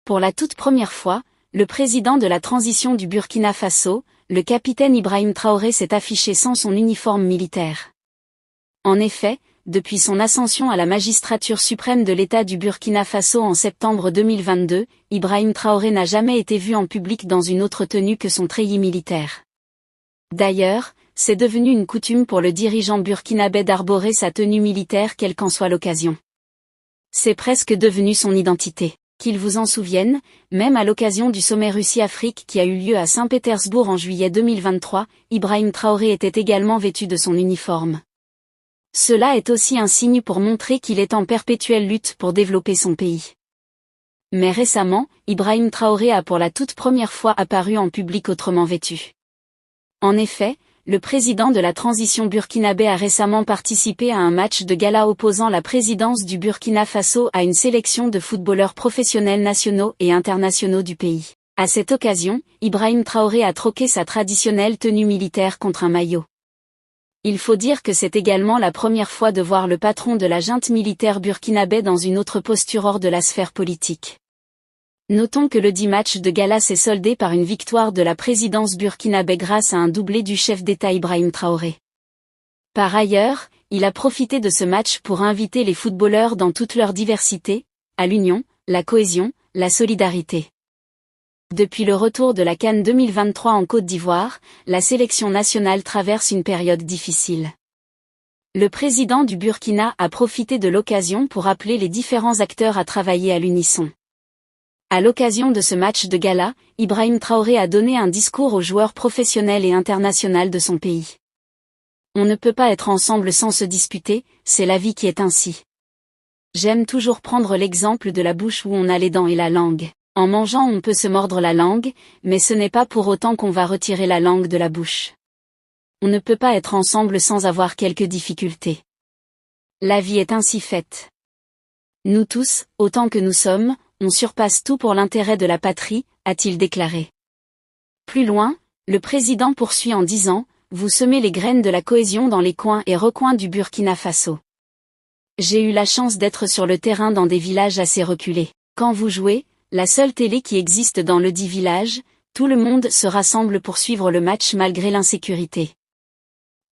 Pour la toute première fois, le président de la transition du Burkina Faso, le capitaine Ibrahim Traoré s'est affiché sans son uniforme militaire. En effet, depuis son ascension à la magistrature suprême de l'État du Burkina Faso en septembre 2022, Ibrahim Traoré n'a jamais été vu en public dans une autre tenue que son treillis militaire. D'ailleurs, c'est devenu une coutume pour le dirigeant burkinabé d'arborer sa tenue militaire quelle qu'en soit l'occasion. C'est presque devenu son identité. Qu'il vous en souvienne, même à l'occasion du sommet Russie-Afrique qui a eu lieu à Saint-Pétersbourg en juillet 2023, Ibrahim Traoré était également vêtu de son uniforme. Cela est aussi un signe pour montrer qu'il est en perpétuelle lutte pour développer son pays. Mais récemment, Ibrahim Traoré a pour la toute première fois apparu en public autrement vêtu. En effet, le président de la transition burkinabé a récemment participé à un match de gala opposant la présidence du Burkina Faso à une sélection de footballeurs professionnels nationaux et internationaux du pays. À cette occasion, Ibrahim Traoré a troqué sa traditionnelle tenue militaire contre un maillot. Il faut dire que c'est également la première fois de voir le patron de la junte militaire burkinabé dans une autre posture hors de la sphère politique. Notons que le dit match de gala s'est soldé par une victoire de la présidence burkinabé grâce à un doublé du chef d'État Ibrahim Traoré. Par ailleurs, il a profité de ce match pour inviter les footballeurs dans toute leur diversité, à l'union, la cohésion, la solidarité. Depuis le retour de la CAN 2023 en Côte d'Ivoire, la sélection nationale traverse une période difficile. Le président du Burkina a profité de l'occasion pour appeler les différents acteurs à travailler à l'unisson. À l'occasion de ce match de gala, Ibrahim Traoré a donné un discours aux joueurs professionnels et internationaux de son pays. On ne peut pas être ensemble sans se disputer, c'est la vie qui est ainsi. J'aime toujours prendre l'exemple de la bouche où on a les dents et la langue. En mangeant on peut se mordre la langue, mais ce n'est pas pour autant qu'on va retirer la langue de la bouche. On ne peut pas être ensemble sans avoir quelques difficultés. La vie est ainsi faite. Nous tous, autant que nous sommes, on surpasse tout pour l'intérêt de la patrie, a-t-il déclaré. Plus loin, le président poursuit en disant, vous semez les graines de la cohésion dans les coins et recoins du Burkina Faso. J'ai eu la chance d'être sur le terrain dans des villages assez reculés. Quand vous jouez, la seule télé qui existe dans le dit village, tout le monde se rassemble pour suivre le match malgré l'insécurité.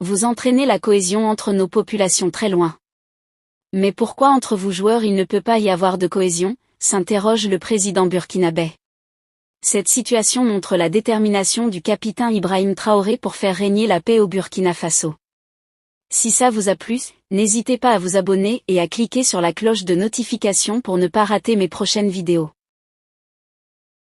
Vous entraînez la cohésion entre nos populations très loin. Mais pourquoi entre vous joueurs il ne peut pas y avoir de cohésion, s'interroge le président burkinabé. Cette situation montre la détermination du capitaine Ibrahim Traoré pour faire régner la paix au Burkina Faso. Si ça vous a plu, n'hésitez pas à vous abonner et à cliquer sur la cloche de notification pour ne pas rater mes prochaines vidéos.